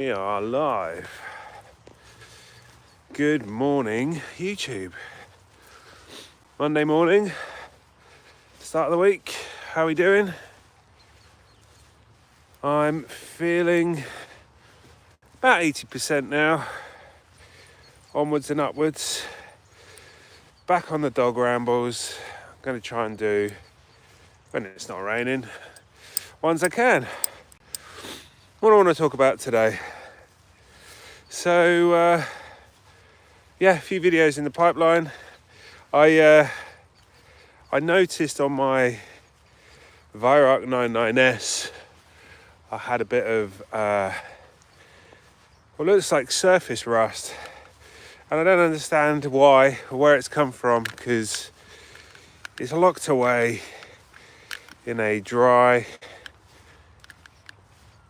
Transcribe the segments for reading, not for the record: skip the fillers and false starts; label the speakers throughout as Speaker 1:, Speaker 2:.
Speaker 1: We are live. Good morning, YouTube. Monday morning, start of the week. How are we doing? I'm feeling about 80% now. Onwards and upwards. Back on the dog rambles. I'm going to try and do, when it's not raining, ones I can. What do I want to talk about today? So, a few videos in the pipeline. I noticed on my Vacher 99S, I had a bit of what looks like surface rust, and I don't understand why or where it's come from, because it's locked away in a dry,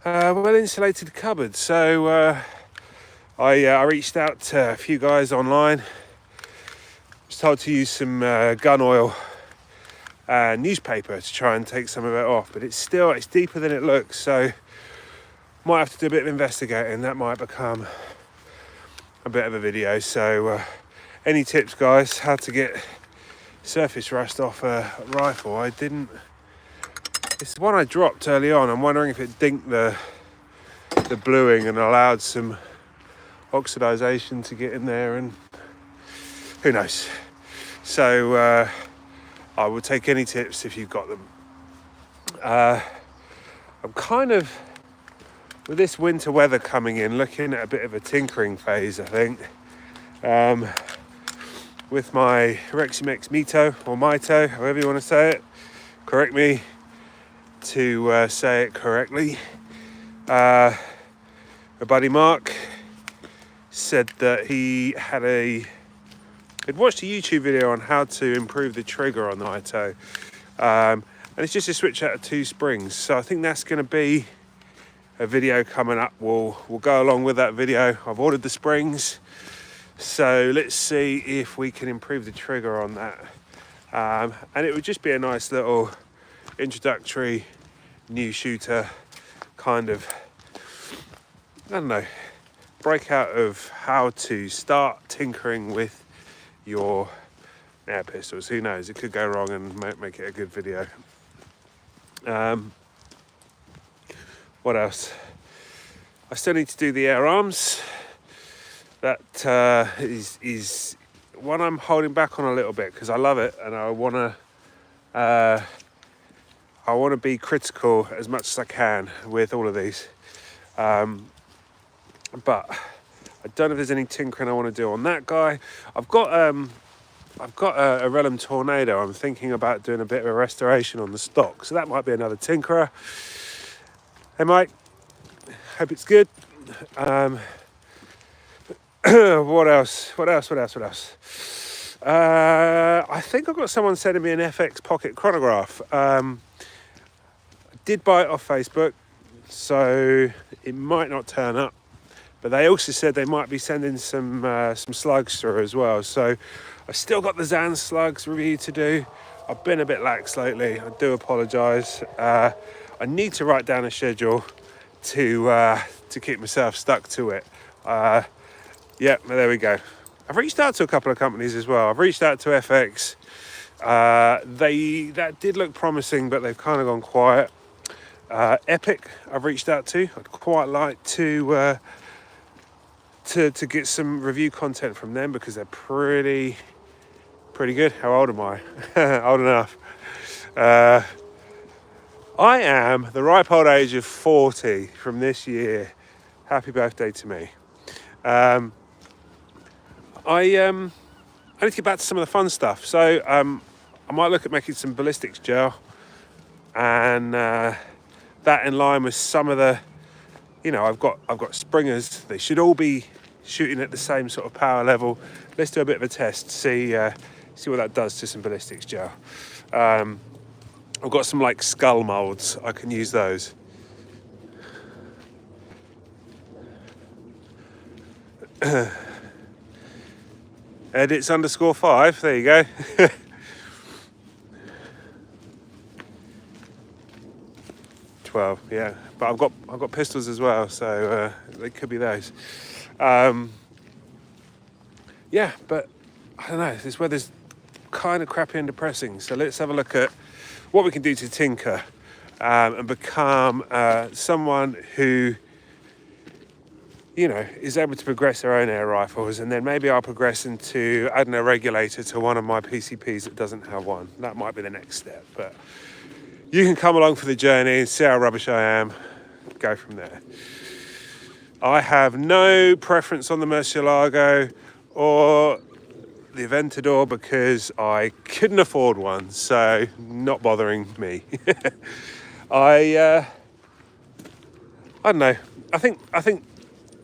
Speaker 1: well-insulated cupboard. So I reached out to a few guys online. I was told to use some gun oil and newspaper to try and take some of it off, but it's deeper than it looks, so might have to do a bit of investigating. That might become a bit of a video. So any tips, guys, how to get surface rust off a rifle? It's the one I dropped early on. I'm wondering if it dinked the bluing and allowed some oxidization to get in there, and who knows. So I will take any tips if you've got them. I'm kind of, with this winter weather coming in, looking at a bit of a tinkering phase, I think, with my Reximix Mito, or Mito, however you want to say it. Correct me to say it correctly. My buddy Mark said that he'd watched a YouTube video on how to improve the trigger on the Mito, and it's just a switch out of 2 springs. So I think that's going to be a video coming up. We'll go along with that video. I've ordered the springs, so let's see if we can improve the trigger on that. And it would just be a nice little introductory new shooter kind of, I don't know, breakout of how to start tinkering with your air pistols. Who knows, it could go wrong and make it a good video. What else? I still need to do the air arms. That is one I'm holding back on a little bit, because I love it and I want to be critical as much as I can with all of these. But I don't know if there's any tinkering I want to do on that guy. I've got a Relum Tornado. I'm thinking about doing a bit of a restoration on the stock, so that might be another tinkerer. Hey Mike, hope it's good. What else? I think I've got someone sending me an FX pocket chronograph. I did buy it off Facebook, so it might not turn up. But they also said they might be sending some slugs through as well. So I've still got the Zan slugs review to do. I've been a bit lax lately. I do apologise. I need to write down a schedule to keep myself stuck to it. There we go. I've reached out to a couple of companies as well. I've reached out to FX. That did look promising, but they've kind of gone quiet. Epic, I've reached out to. I'd quite like to get some review content from them, because they're pretty good. How old am I? Old enough. I am the ripe old age of 40 from this year. Happy birthday to me. I need to get back to some of the fun stuff. So I might look at making some ballistics gel, and that in line with some of the, I've got springers. They should all be shooting at the same sort of power level. Let's do a bit of a test, see what that does to some ballistics gel. I've got some like skull molds. I can use those. Edits_5. There you go. 12. Yeah, but I've got pistols as well, so they could be those. Yeah, but I don't know. This weather's kind of crappy and depressing. So let's have a look at what we can do to tinker and become someone who, you know, is able to progress their own air rifles, and then maybe I'll progress into adding a regulator to one of my PCPs that doesn't have one. That might be the next step, but you can come along for the journey and see how rubbish I am. Go from there. I have no preference on the Murcielago or the Aventador because I couldn't afford one, so not bothering me. I don't know. I think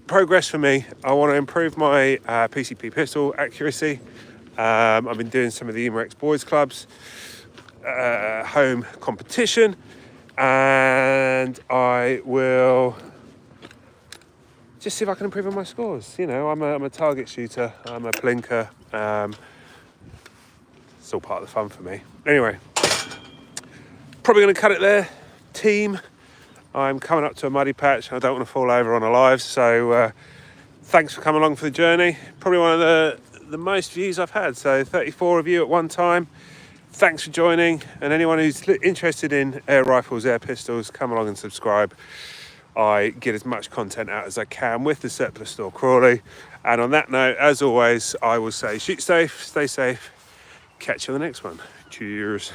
Speaker 1: progress for me. I want to improve my PCP pistol accuracy. I've been doing some of the Emerex Boys Club's home competition, and I will just see if I can improve on my scores. You know, I'm a target shooter. I'm a plinker. It's all part of the fun for me. Anyway, probably going to cut it there. Team, I'm coming up to a muddy patch. I don't want to fall over on a live, so thanks for coming along for the journey. Probably one of the most views I've had, so 34 of you at one time. Thanks for joining, and anyone who's interested in air rifles, air pistols, come along and subscribe. I get as much content out as I can with the Surplus Store Crawley. And on that note, as always, I will say shoot safe, stay safe, catch you on the next one. Cheers.